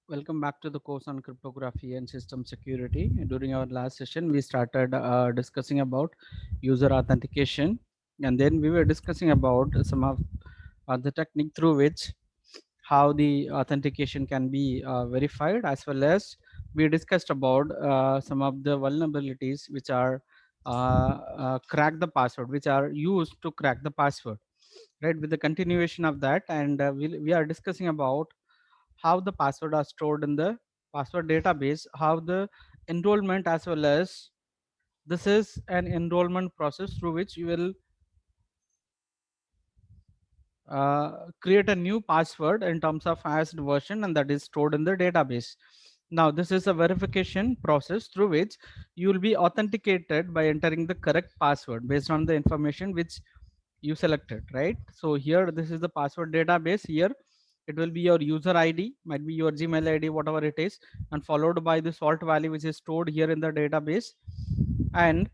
Welcome back to the course on cryptography and system security. During our last session, we started discussing about user authentication, and then we were discussing about some of the technique through which how the authentication can be verified, as well as we discussed about some of the vulnerabilities which are crack the password, which are used to crack the password. Right, with the continuation of that, and we are discussing about how the password are stored in the password database, how the enrollment, as well as this is an enrollment process through which you will create a new password in terms of hashed version, and that is stored in the database. Now this is a verification process through which you will be authenticated by entering the correct password based on the information which you selected, right? So here this is the password database. Here it will be your user id, might be your Gmail id, whatever it is, and followed by the salt value which is stored here in the database, and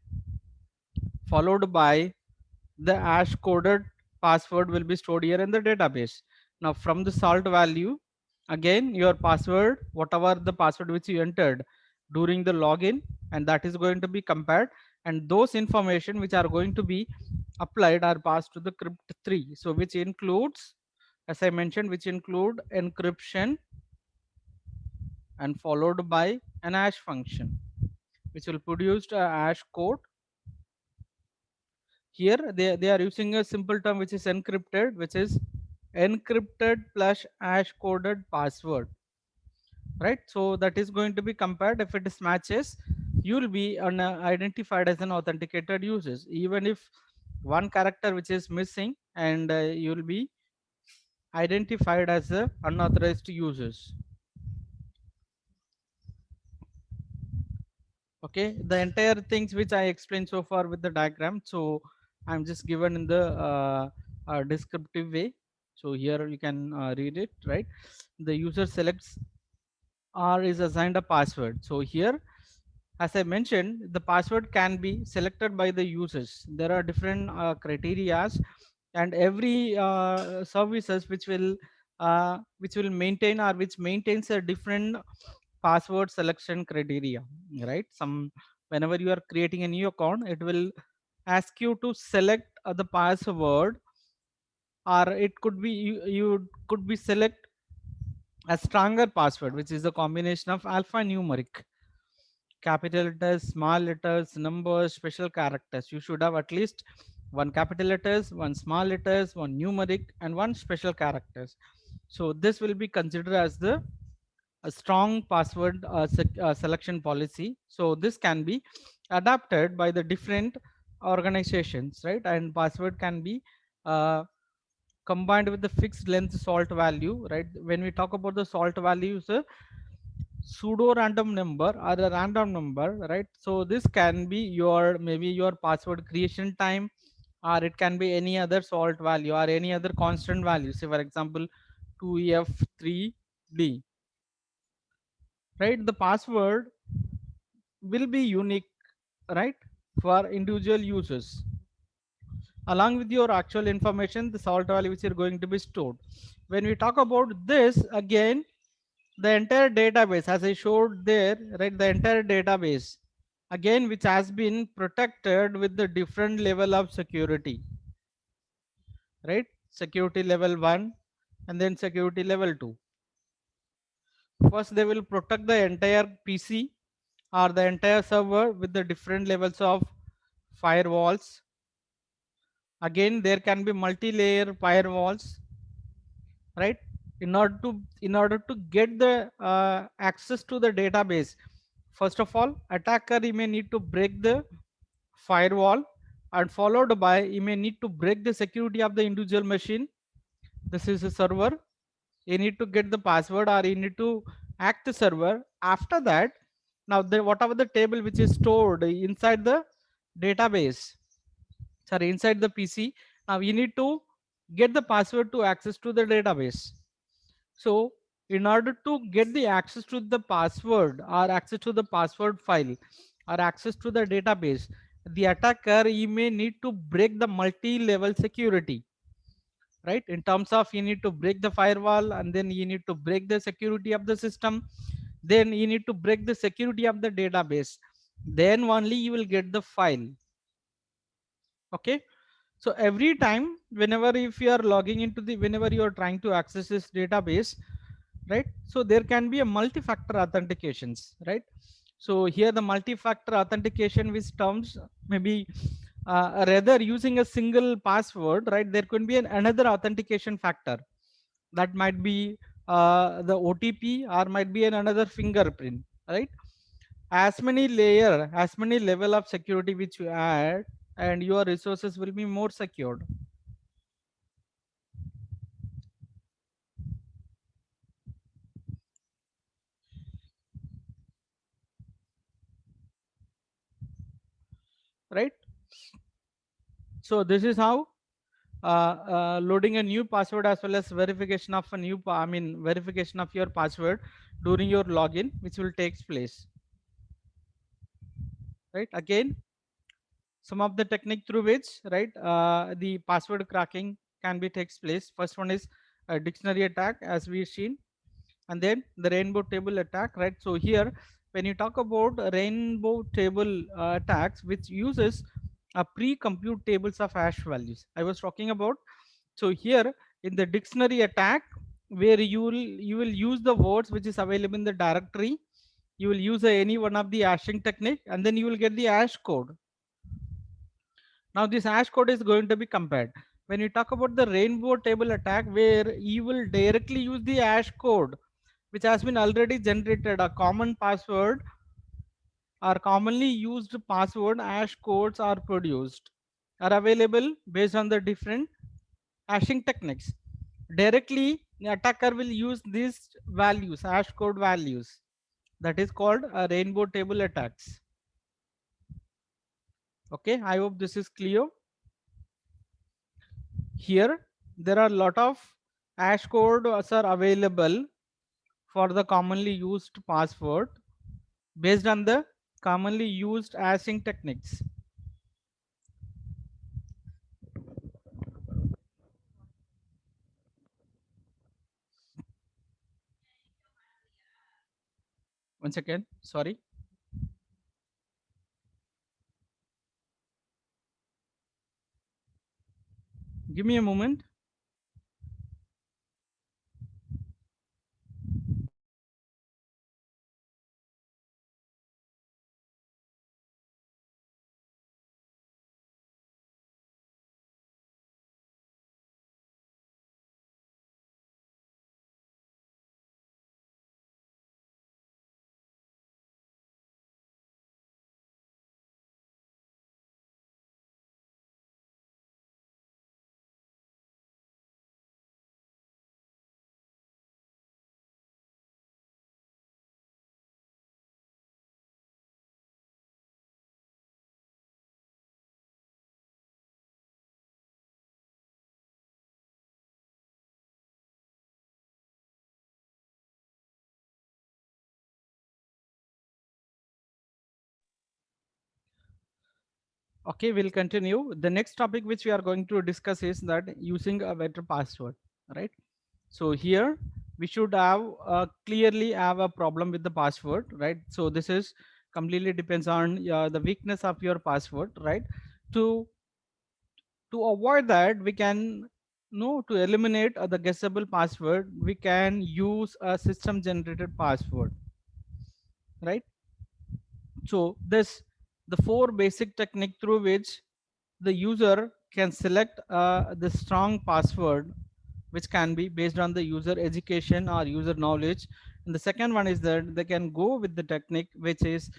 followed by the hash coded password will be stored here in the database. Now from the salt value, again your password, whatever the password which you entered during the login, and that is going to be compared, and those information which are going to be applied are passed to the crypt 3, so which includes, as I mentioned, which include encryption and followed by an hash function which will produce a hash code. Here they are using a simple term which is encrypted, which is encrypted plus hash coded password, right? So that is going to be compared. If it is matches, you will be identified as an authenticated user, even if one character which is missing, and you will be identified as a unauthorized users. Okay, the entire things which I explained so far with the diagram, so I'm just given in the descriptive way. So here you can read it, right? The user selects or is assigned a password. So here, as I mentioned, the password can be selected by the users. There are different criterias, and every services which will maintain or which maintains a different password selection criteria, right? Some, whenever you are creating a new account, it will ask you to select the password, or it could be you could be select a stronger password, which is a combination of alphanumeric, capital letters, small letters, numbers, special characters. You should have at least one capital letters, one small letters, one numeric, and one special characters. So this will be considered as the a strong password selection policy. So this can be adapted by the different organizations, right? And password can be uh, combined with the fixed length salt value, right? When we talk about the salt values, pseudo random number or a random number, right? So this can be your, maybe your password creation time, or it can be any other salt value or any other constant value. Say for example 2f3d, right? The password will be unique, right, for individual users, along with your actual information, the salt value which are going to be stored. When we talk about this, again, the entire database, as I showed there, right, the entire database, again, which has been protected with the different level of security, right? Security level 1, and then security level 2. First they will protect the entire PC or the entire server with the different levels of firewalls. Again, there can be multi-layer firewalls, right? In order to get the access to the database, first of all, attacker, he may need to break the firewall, and followed by he may need to break the security of the individual machine. This is a server. You need to get the password, or you need to hack the server. After that, now the whatever the table which is stored inside the database, sorry, inside the PC, now you need to get the password to access to the database. So in order to get the access to the password, or access to the password file, or access to the database, the attacker, he may need to break the multi-level security. right? In terms of you need to break the firewall, and then you need to break the security of the system, then you need to break the security of the database, then only you will get the file. Okay, so every time whenever if you are logging into the, whenever you are trying to access this database, right, so there can be a multi-factor authentications, right? So here the multi-factor authentication which terms maybe rather using a single password, right, there could be another authentication factor that might be the OTP, or might be another fingerprint, right? As many layer, as many level of security which you add, and your resources will be more secured, right? So this is how loading a new password as well as verification of a new verification of your password during your login which will takes place, right? Again, some of the technique through which, right, the password cracking can be takes place. First one is a dictionary attack, as we've seen, and then the rainbow table attack, right? So here when you talk about rainbow table attacks which uses a pre-compute tables of hash values I was talking about. So here in the dictionary attack, where you will use the words which is available in the directory, you will use any one of the hashing technique, and then you will get the hash code. Now this hash code is going to be compared. When you talk about the rainbow table attack, where you will directly use the hash code which has been already generated, a common password or commonly used password hash codes are produced, are available based on the different hashing techniques. Directly the attacker will use these values, hash code values, that is called a rainbow table attacks. Okay, I hope this is clear. Here there are a lot of hash codes are available for the commonly used password based on the commonly used hashing techniques. Once again, sorry, give me a moment. Okay, we'll continue. The next topic which we are going to discuss is that using a better password, right? So here we should have clearly have a problem with the password, right? So this is completely depends on the weakness of your password, right? To to avoid that, we can no to eliminate the guessable password, we can use a system generated password, right? So this the four basic technique through which the user can select the strong password which can be based on the user education or user knowledge. And the second one is that they can go with the technique which is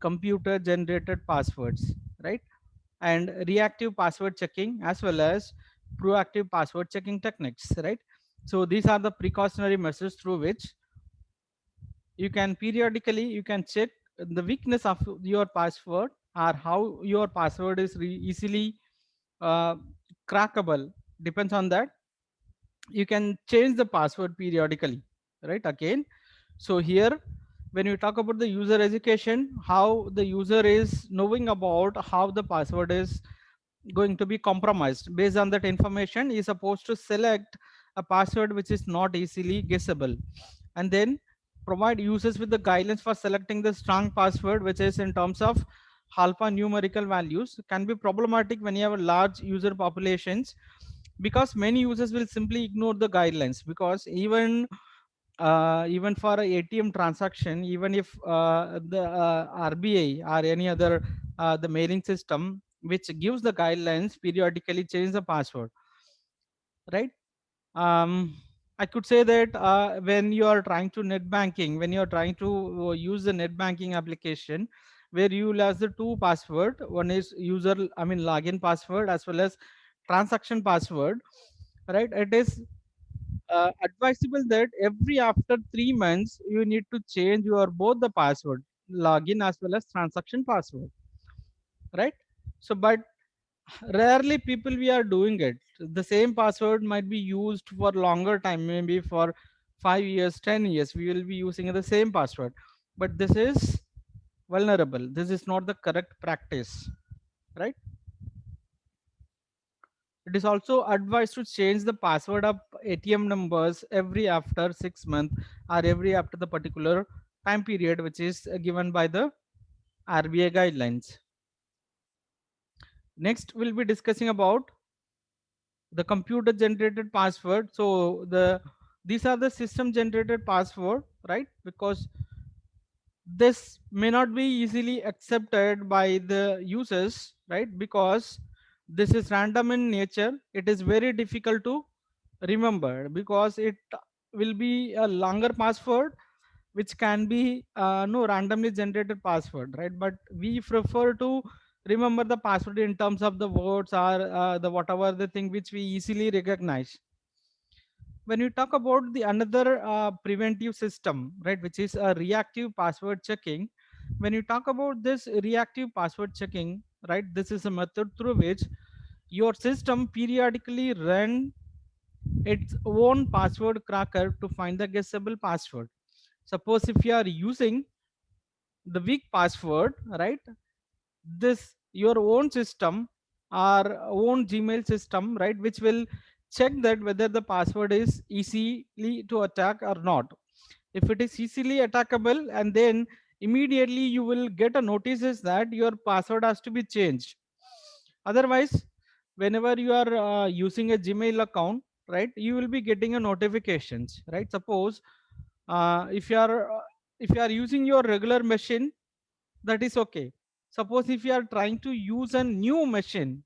computer generated passwords, right? And reactive password checking as well as proactive password checking techniques, right? So these are the precautionary measures through which you can periodically you can check the weakness of your password, or how your password is easily uh, crackable. Depends on that, you can change the password periodically, right? Again, so here when you talk about the user education, how the user is knowing about how the password is going to be compromised. Based on that information, is supposed to select a password which is not easily guessable, and then provide users with the guidelines for selecting the strong password, which is in terms of alphanumerical values. Can be problematic when you have a large user populations, because many users will simply ignore the guidelines, because even for a ATM transaction, even if the RBI or any other the mailing system which gives the guidelines periodically change the password, right? um, I could say that when you are trying to net banking, when you are trying to use the net banking application, where you will have the two password, one is user, I mean login password, as well as transaction password, right? It is advisable that every after 3 months you need to change your both the password, login as well as transaction password, right? So but rarely people we are doing it. The same password might be used for longer time, maybe for 5 years, 10 years we will be using the same password, but this is vulnerable, this is not the correct practice, right? It is also advised to change the password of ATM numbers every after 6 months, or every after the particular time period which is given by the RBI guidelines. Next, we'll be discussing about the computer generated password. So these are the system generated password, right? Because this may not be easily accepted by the users, right? Because this is random in nature, it is very difficult to remember, because it will be a longer password which can be no randomly generated password, right? But we prefer to remember the password in terms of the words, or the whatever the thing which we easily recognize. When you talk about the another preventive system, right, which is a reactive password checking. When you talk about this reactive password checking, right, this is a method through which your system periodically run its own password cracker to find the guessable password. Suppose if you are using the weak password, right, this your own system or own Gmail system, right, which will check that whether the password is easily to attack or not. If it is easily attackable, and then immediately you will get a notices that your password has to be changed. Otherwise, whenever you are using a Gmail account, right, you will be getting a notifications, right? Suppose if you are using your regular machine, that is okay. Suppose if you are trying to use a new machine,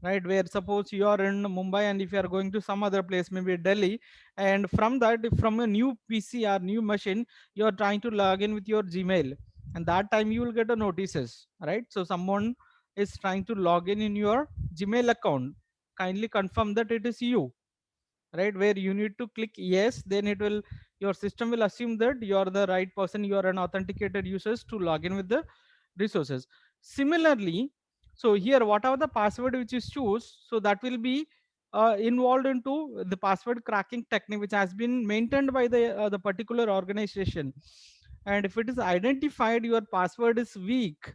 right, where suppose you are in Mumbai and if you are going to some other place, maybe Delhi, and from that, from a new PC or new machine, you are trying to log in with your Gmail, and that time you will get a notices, right? So someone is trying to log in your Gmail account, kindly confirm that it is you, right? Where you need to click yes, then it will, your system will assume that you are the right person, you are an authenticated users to log in with the resources. Similarly, so here whatever the password which is choose, so that will be involved into the password cracking technique which has been maintained by the particular organization. And if it is identified your password is weak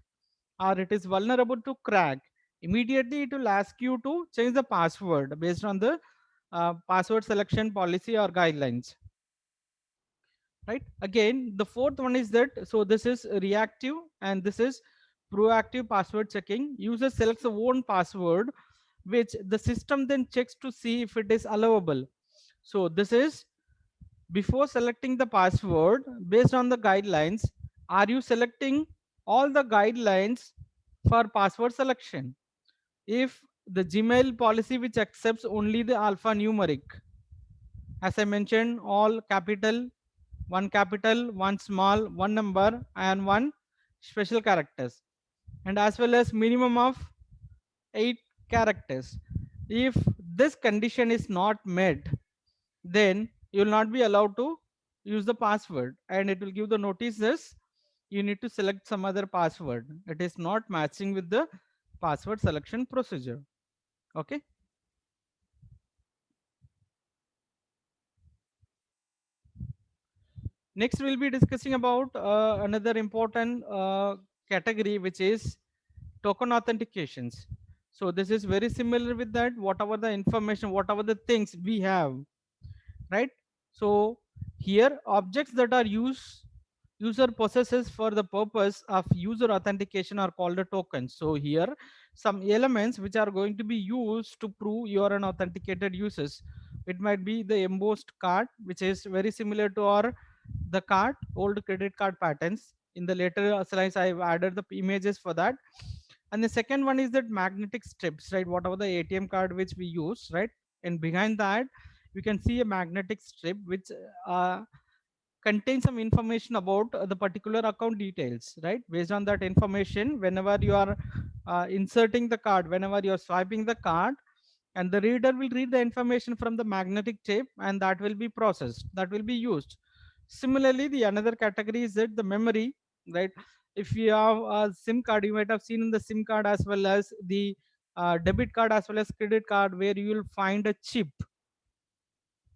or it is vulnerable to crack, immediately it will ask you to change the password based on the password selection policy or guidelines, right? Again, the fourth one is that, so this is reactive and this is proactive password checking. User selects a own password which the system then checks to see if it is allowable. So this is before selecting the password based on the guidelines, are you selecting all the guidelines for password selection? If the Gmail policy which accepts only the alphanumeric, as I mentioned, all capital, one small, one number, and one special characters, and as well as minimum of 8 characters. If this condition is not met, then you will not be allowed to use the password, and it will give the notices you need to select some other password. It is not matching with the password selection procedure. Okay. Next, we'll be discussing about another important category, which is token authentications. So this is very similar with that, whatever the information, whatever the things we have, right? So here objects that are user possesses for the purpose of user authentication are called a tokens. So here some elements which are going to be used to prove you are an authenticated users. It might be the embossed card, which is very similar to our the card old credit card patterns. In the later slides I've added the images for that. And the second one is that magnetic strips, right? Whatever the ATM card which we use, right? And behind that we can see a magnetic strip which uh, contains some information about the particular account details, right? Based on that information, whenever you are inserting the card, whenever you are swiping the card, and the reader will read the information from the magnetic tape, and that will be processed, that will be used. Similarly, the another category is that the memory, right? If you have a SIM card, you might have seen in the SIM card as well as the debit card as well as credit card, where you will find a chip,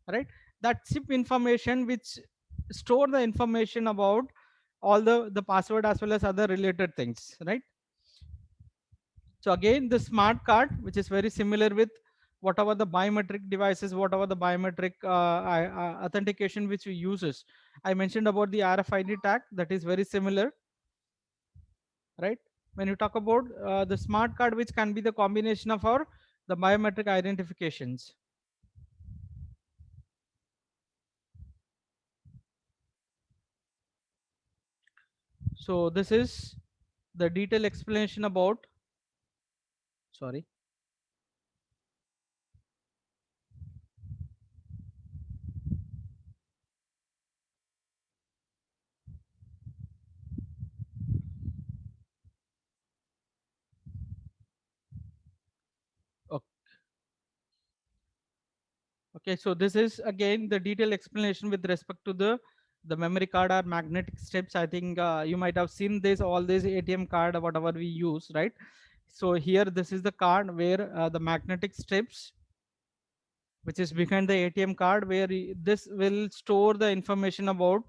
right? That chip information which store the information about all the password as well as other related things, right? So again, the smart card, which is very similar with whatever the biometric devices, whatever the biometric authentication which we uses. I mentioned about the RFID tag, that is very similar, right? When you talk about the smart card, which can be the combination of our the biometric identifications. So this is the detailed explanation about, sorry. Okay, so this is again the detailed explanation with respect to the memory card or magnetic strips. I think you might have seen this all this ATM card or whatever we use, right? So here this is the card where the magnetic strips, which is behind the ATM card, where this will store the information about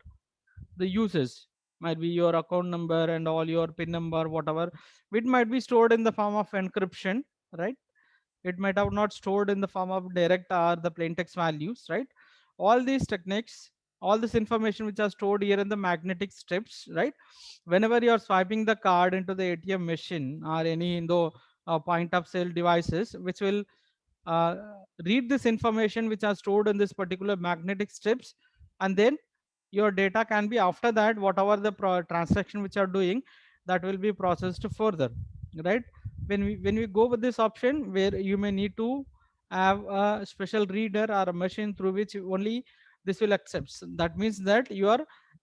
the users. Might be your account number and all your PIN number, whatever. It might be stored in the form of encryption, right? It might have not stored in the form of direct or the plain text values, right? All these techniques, all this information which are stored here in the magnetic strips, right? Whenever you are swiping the card into the ATM machine or any in the point of sale devices, which will uh, read this information which are stored in this particular magnetic strips, and then your data can be, after that whatever the transaction which are doing, that will be processed further, right? When we go with this option where you may need to have a special reader or a machine through which only this will accept. That means that your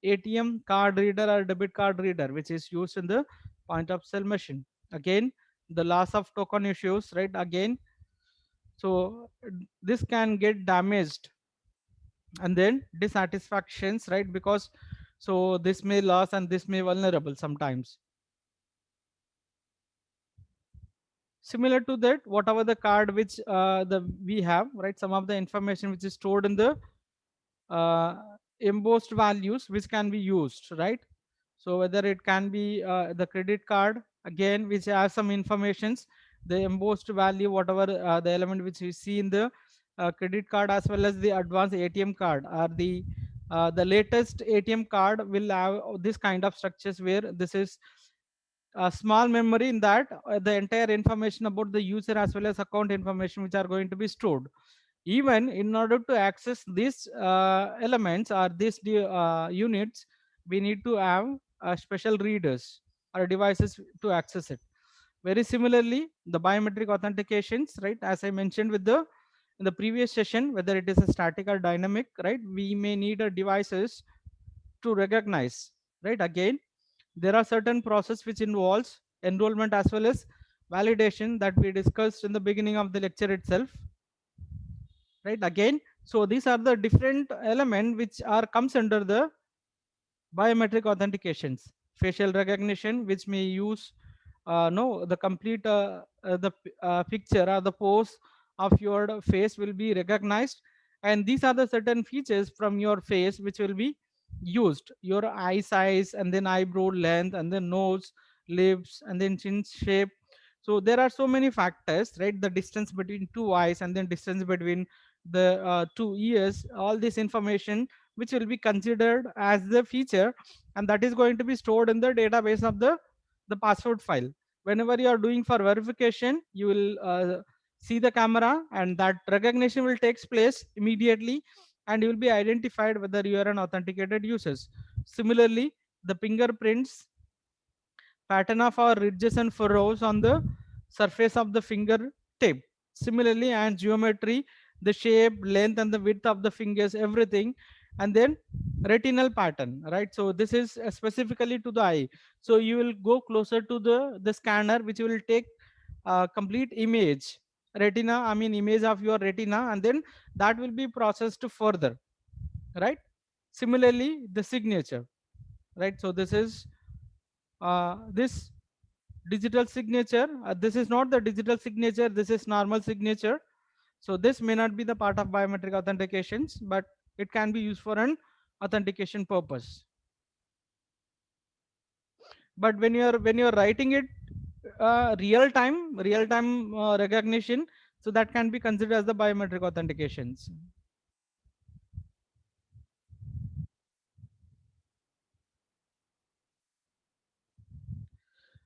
ATM card reader or debit card reader which is used in the point of sale machine, again the loss of token issues, right? Again, so this can get damaged, and then dissatisfactions, right? Because so this may loss and this may vulnerable sometimes. Similar to that, whatever the card which the we have, right? Some of the information which is stored in the uh, embossed values which can be used, right? So whether it can be the credit card, again which has some informations, the embossed value, whatever the element which we see in the credit card as well as the advanced ATM card, or the latest ATM card will have this kind of structures where this is a small memory in that the entire information about the user as well as account information which are going to be stored. Even in order to access these elements or these units, we need to have special readers or devices to access it. Very similarly, the biometric authentications, right? As I mentioned with the in the previous session, whether it is a static or dynamic, right? We may need a devices to recognize, right? Again, there are certain process which involves enrollment as well as validation that we discussed in the beginning of the lecture itself, right? Again, so these are the different element which are comes under the biometric authentications. Facial recognition, which may use no the complete picture or the pose of your face will be recognized, and these are the certain features from your face which will be used, your eye size and then eyebrow length and then nose, lips and then chin shape. So there are so many factors, right? The distance between two eyes, and then distance between the two ears, all this information which will be considered as the feature, and that is going to be stored in the database of the password file. Whenever you are doing for verification, you will see the camera, and that recognition will takes place immediately, and you will be identified whether you are an authenticated user. Similarly, the fingerprints pattern of our ridges and furrows on the surface of the finger tip. Similarly, and geometry, the shape, length, and the width of the fingers, everything, and then retinal pattern, right? So this is specifically to the eye. So you will go closer to the scanner, which will take complete image, retina. I mean image of your retina, and then that will be processed further, right? Similarly, the signature, right? So this is this digital signature. This is not the digital signature, this is normal signature. So this may not be the part of biometric authentications, but it can be used for an authentication purpose. But when you're writing it real time recognition, so that can be considered as the biometric authentications.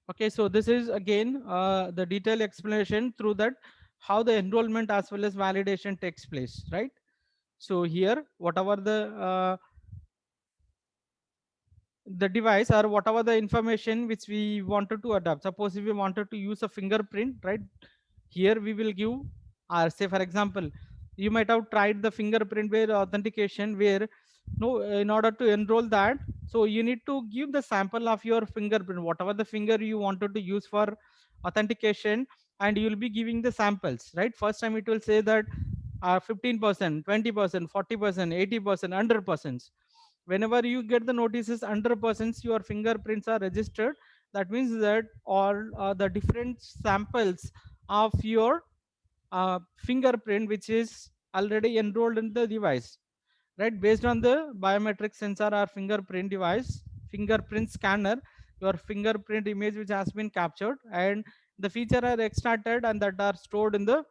Okay, so this is again the detailed explanation through that how the enrollment as well as validation takes place, right? So here whatever the device or whatever the information which we wanted to adapt, suppose if we wanted to use a fingerprint, right? Here we will give, or say for example, you might have tried the fingerprint where authentication where no, in order to enroll that, so you need to give the sample of your fingerprint, whatever the finger you wanted to use for authentication, and you will be giving the samples, right? First time it will say that 15%, 20%, 40%, 80%, 100%. Whenever you get the notices 100% your fingerprints are registered, that means that all the different samples of your fingerprint which is already enrolled in the device, right? Based on the biometric sensor or fingerprint device, fingerprint scanner, your fingerprint image which has been captured, and the feature are extracted and that are stored in the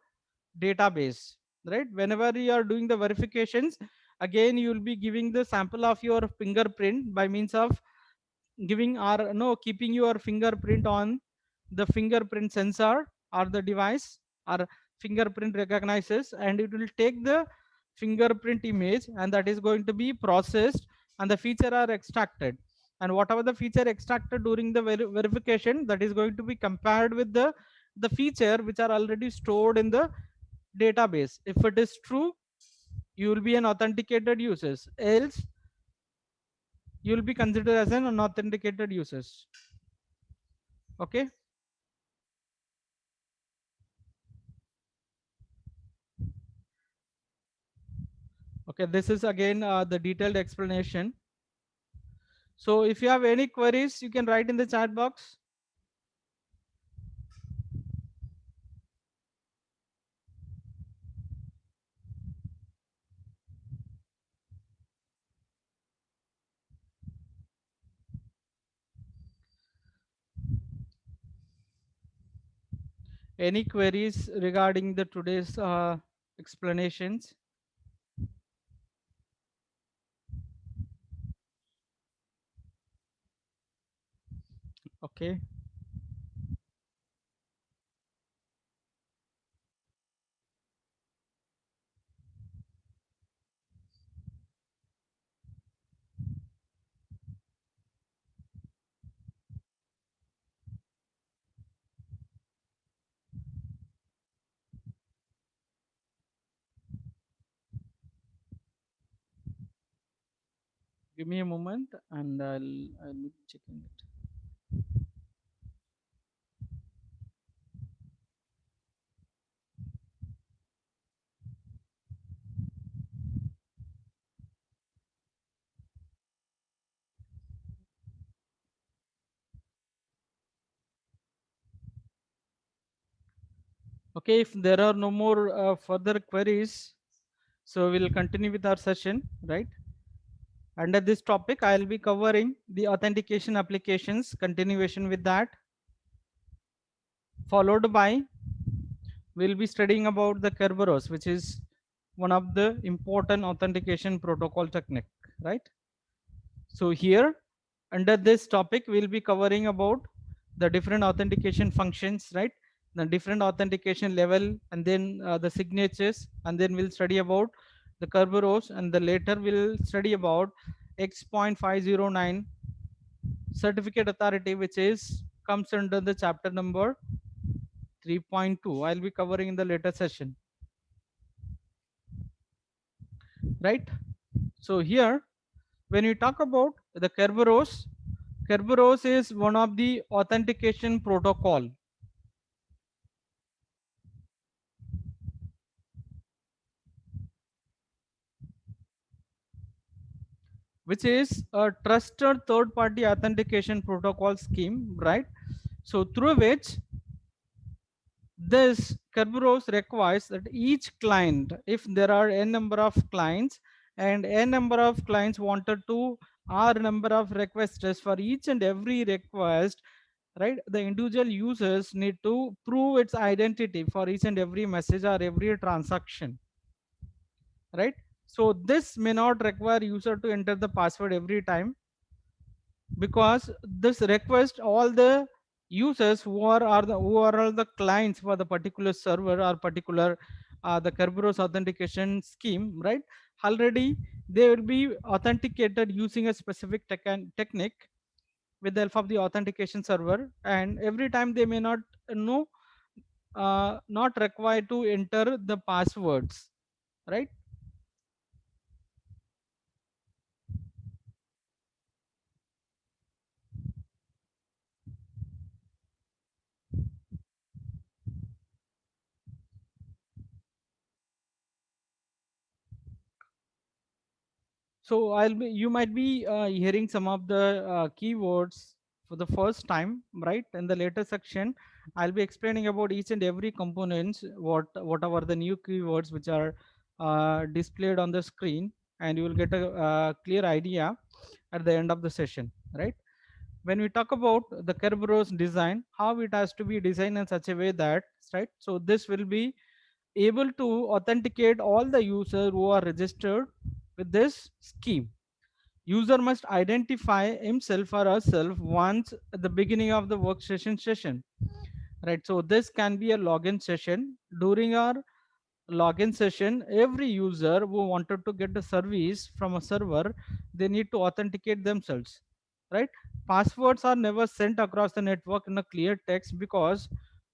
database, right? Whenever you are doing the verifications, again you will be giving the sample of your fingerprint by means of giving or no keeping your fingerprint on the fingerprint sensor or the device or fingerprint recognizes, and it will take the fingerprint image, and that is going to be processed, and the feature are extracted, and whatever the feature extracted during the verification, that is going to be compared with the feature which are already stored in the database. If it is true, you will be an authenticated user, else you will be considered as an unauthenticated user. Okay. Okay, this is again the detailed explanation. So if you have any queries, you can write in the chat box. Any queries regarding the today's explanations? Okay. Give me a moment and I'll be checking it. Okay, if there are no more further queries, so we'll continue with our session, right? Under this topic, I'll be covering the authentication applications, continuation with that. followed by we'll be studying about the Kerberos, which is one of the important authentication protocol technique, right? So here under this topic we'll be covering about the different authentication functions, right? The different authentication level, and then the signatures, and then we'll study about the Kerberos, and the later we'll study about X.509 certificate authority, which is comes under the chapter number 3.2. I'll be covering in the later session, right? So here when we talk about the Kerberos, Kerberos is one of the authentication protocol which is a trusted third party authentication protocol scheme, right? So through which this Kerberos requires that each client, if there are n number of clients and n number of clients wanted to r number of requests for each and every request, right? The individual users need to prove its identity for each and every message or every transaction, right? So this may not require user to enter the password every time, because this request all the users who are all the clients for the particular server or particular the Kerberos authentication scheme, right? Already they will be authenticated using a specific technique with the help of the authentication server, and every time they may not know not required to enter the passwords, right? So you might be hearing some of the keywords for the first time, right? In the later section, I'll be explaining about each and every components, what are the new keywords which are displayed on the screen, and you will get a clear idea at the end of the session, right? When we talk about the Kerberos design, how it has to be designed in such a way that, right? So this will be able to authenticate all the users who are registered with this scheme. User must identify himself or herself once at the beginning of the workstation session, right? So this can be a login session. During our login session, every user who wanted to get a service from a server, they need to authenticate themselves, right? Passwords are never sent across the network in a clear text, because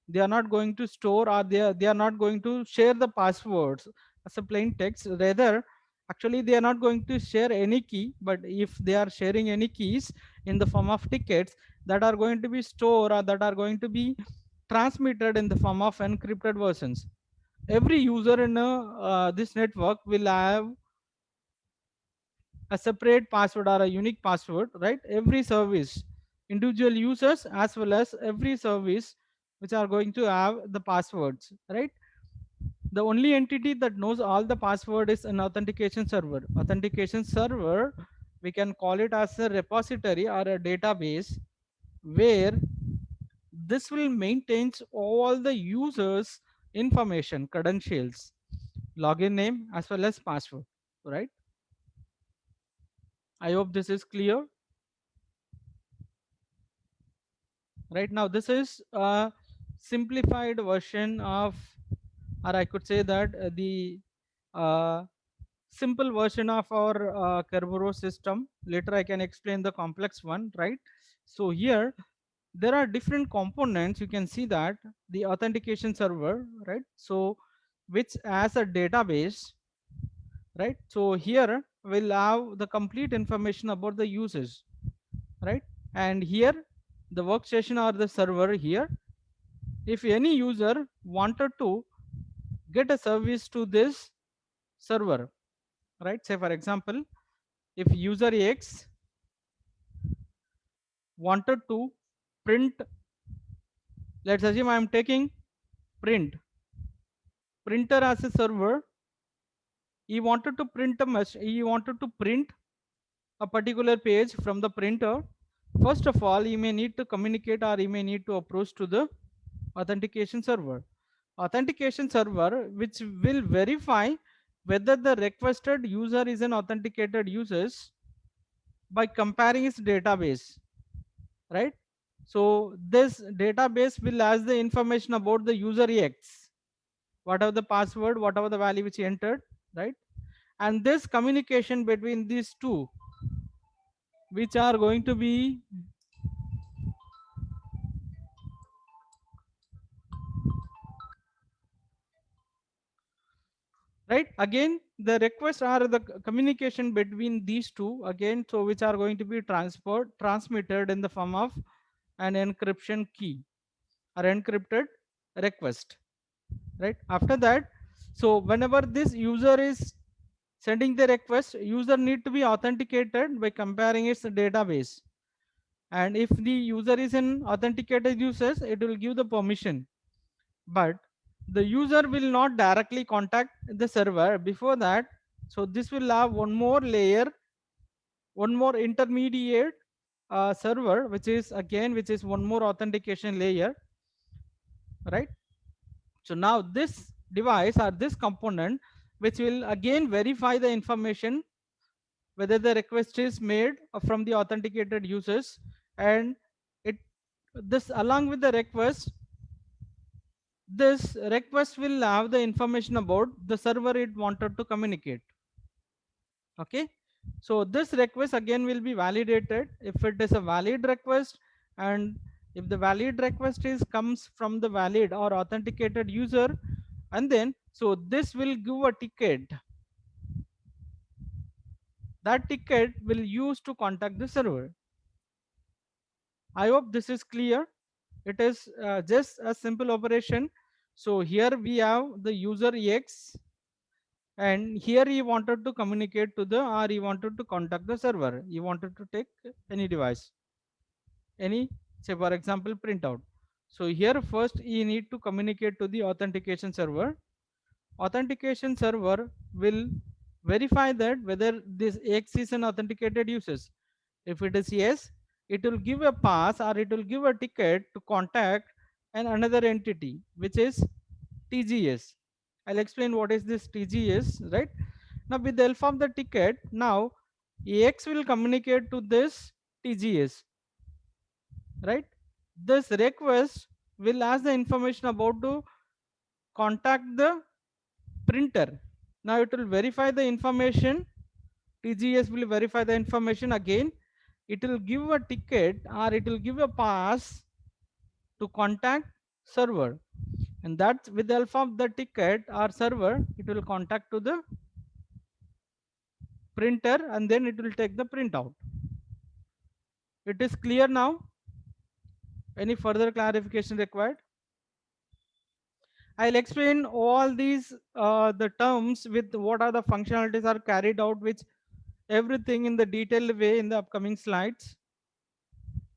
they are not going to store, or they are not going to share the passwords as a plain text. Rather, actually they are not going to share any key, but if they are sharing any keys in the form of tickets, that are going to be stored, or that are going to be transmitted in the form of encrypted versions. Every user in this network will have a separate password or a unique password, right? Every service, individual users as well as every service which are going to have the passwords, right? The only entity that knows all the password is an authentication server. Authentication server, we can call it as a repository or a database, where this will maintain all the users information, credentials, login name as well as password, right? I hope this is clear. Right now this is a simplified version of, or I could say that the uh, simple version of our Kerberos system. Later I can explain the complex one, right? So here there are different components. You can see that the authentication server, right? So which as a database, right? So here we'll have the complete information about the users, right? And here the workstation or the server here, if any user wanted to get a service to this server, right? Say for example, if user X wanted to print, let's assume I'm taking print printer as a server. He wanted to print a he wanted to print a particular page from the printer. First of all, he may need to communicate, or he may need to approach to the authentication server. Authentication server which will verify whether the requested user is an authenticated user by comparing its database, right? So this database will ask the information about the user X, whatever the password, whatever the value which he entered, right? And this communication between these two, which are going to be right, again the requests are the communication between these two again, so which are going to be transmitted in the form of an encryption key or encrypted request, right? After that, so whenever this user is sending the request, user need to be authenticated by comparing its database, and if the user is an authenticated users, it will give the permission, but the user will not directly contact the server before that. So this will have one more layer, one more intermediate server, which is again which is one more authentication layer, right? So now this device or this component which will again verify the information whether the request is made from the authenticated users, and it this along with the request, this request will have the information about the server it wanted to communicate. Okay, so this request again will be validated if it is a valid request, and if the valid request is comes from the valid or authenticated user, and then so this will give a ticket. That ticket will use to contact the server. I hope this is clear. It is just a simple operation. So here we have the user X, and here he wanted to communicate to the, or he wanted to contact the server, he wanted to take any device, any, say for example printout. So here first he need to communicate to the authentication server. Authentication server will verify that whether this X is an authenticated user. If it is yes, it will give a pass or it will give a ticket to contact an another entity which is TGS. I'll explain what is this TGS, right? Now with the help of the ticket, now AX will communicate to this TGS, right? This request will ask the information about to contact the printer. Now it will verify the information. TGS will verify the information again. It will give a ticket or it will give a pass to contact server, and that's with the help of the ticket or server, it will contact to the printer, and then it will take the printout. It is clear now? Any further clarification required? I'll explain all these the terms with what are the functionalities are carried out, which everything in the detailed way in the upcoming slides.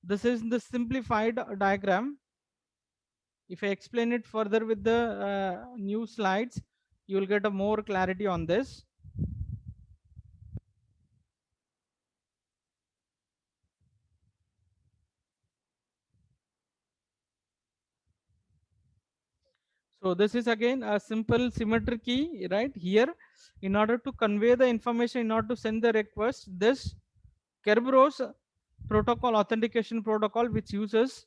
This is the simplified diagram. If I explain it further with the new slides, you will get a more clarity on this. So this is again a simple symmetry key right here. In order to convey the information, in order to send the request, this Kerberos protocol, authentication protocol, which uses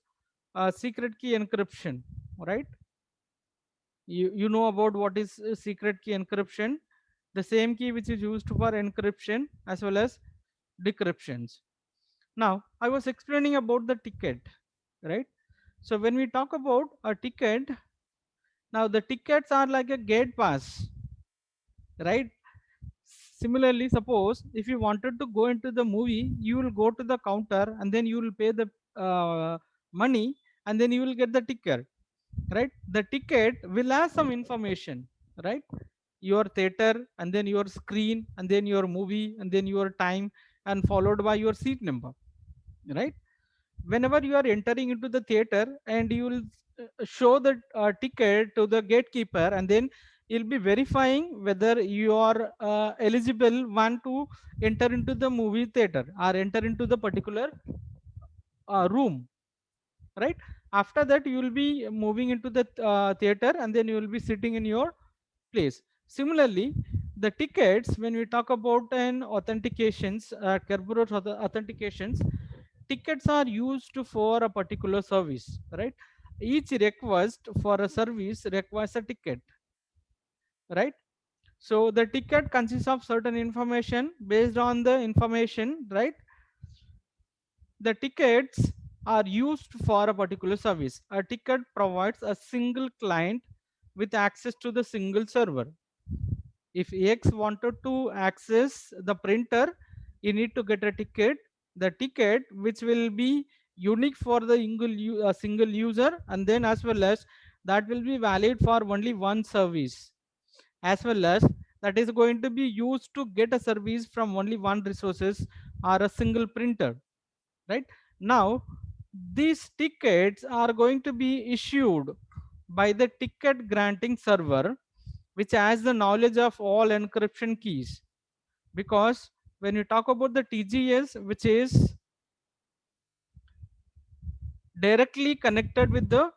secret key encryption, right? You know about what is secret key encryption, the same key which is used for encryption as well as decryptions. Now I was explaining about the ticket, right? So when we talk about a ticket, now the tickets are like a gate pass, right? Similarly, suppose if you wanted to go into the movie, you will go to the counter and then you will pay the money, and then you will get the ticket, right? The ticket will have some information, right? Your theater, and then your screen, and then your movie, and then your time, and followed by your seat number, right? Whenever you are entering into the theater, and you will show the ticket to the gatekeeper, and then you'll be verifying whether you are eligible one to enter into the movie theater or enter into the particular room, right? After that you will be moving into the theater, and then you will be sitting in your place. Similarly, the tickets, when we talk about an authentications, Kerberos authentications, tickets are used for a particular service, right? Each request for a service requires a ticket, right? So the ticket consists of certain information. Based on the information, right, the tickets are used for a particular service. A ticket provides a single client with access to the single server. If X wanted to access the printer, you need to get a ticket. The ticket which will be unique for the single user, and then as well as that will be valid for only one service, as well as that is going to be used to get a service from only one resources or a single printer, right? Now these tickets are going to be issued by the ticket granting server, which has the knowledge of all encryption keys. Because when you talk about the TGS, which is directly connected with the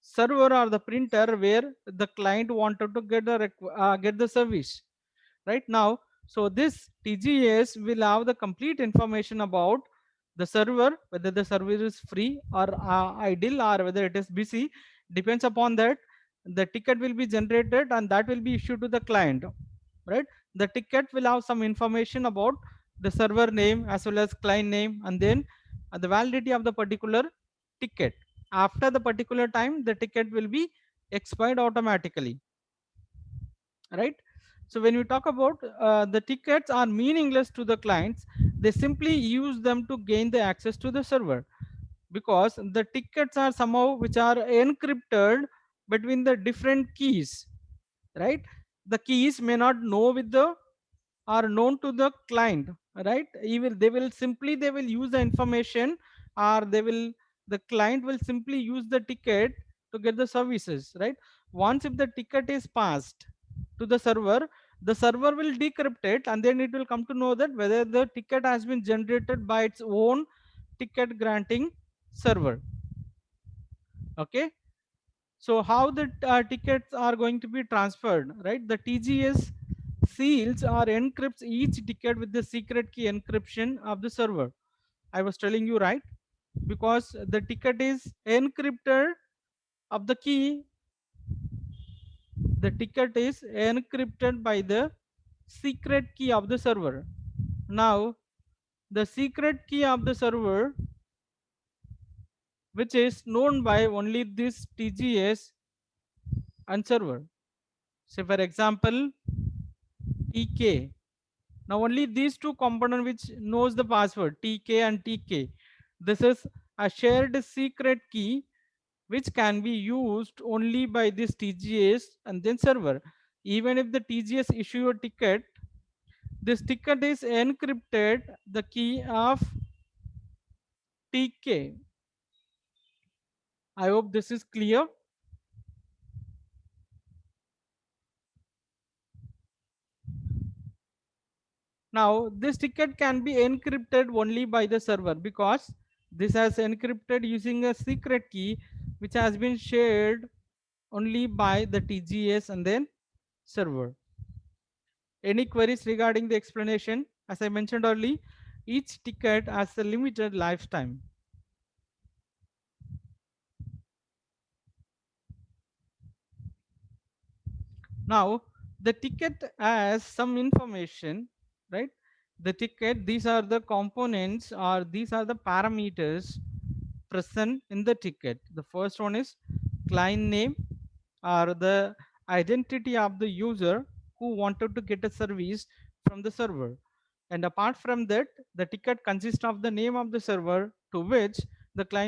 server or the printer where the client wanted to get the service, right? Now, so this TGS will have the complete information about the server, whether the server is free or idle, or whether it is busy. Depends upon that, the ticket will be generated and that will be issued to the client, right? The ticket will have some information about the server name as well as client name, and then the validity of the particular ticket. After the particular time, the ticket will be expired automatically, right? So when we talk about the tickets are meaningless to the clients, they simply use them to gain the access to the server, because the tickets are somehow which are encrypted between the different keys, right? The keys may not know with the are known to the client, right? Even they will use the information, or the client will simply use the ticket to get the services, right? Once if the ticket is passed to the server will decrypt it, and then it will come to know that whether the ticket has been generated by its own ticket granting server. Okay, so how the tickets are going to be transferred, right? The TGS seals or encrypts each ticket with the secret key encryption of the server. I was telling you, right? Because the ticket is encrypted of the key, the ticket is encrypted by the secret key of the server. Now, the secret key of the server, which is known by only this TGS and server. Say for example, TK. Now only these two components which knows the password TK and TK. This is a shared secret key which can be used only by this TGS and then server. Even if the TGS issue a ticket, this ticket is encrypted the key of TK. I hope this is clear. Now this ticket can be encrypted only by the server, because this has encrypted using a secret key which has been shared only by the TGS and then server. Any queries regarding the explanation? As I mentioned earlier, each ticket has a limited lifetime. Now the ticket has some information, right? The ticket, these are the components, or these are the parameters present in the ticket. The first one is client name, or the identity of the user who wanted to get a service from the server. And apart from that, the ticket consists of the name of the server to which the client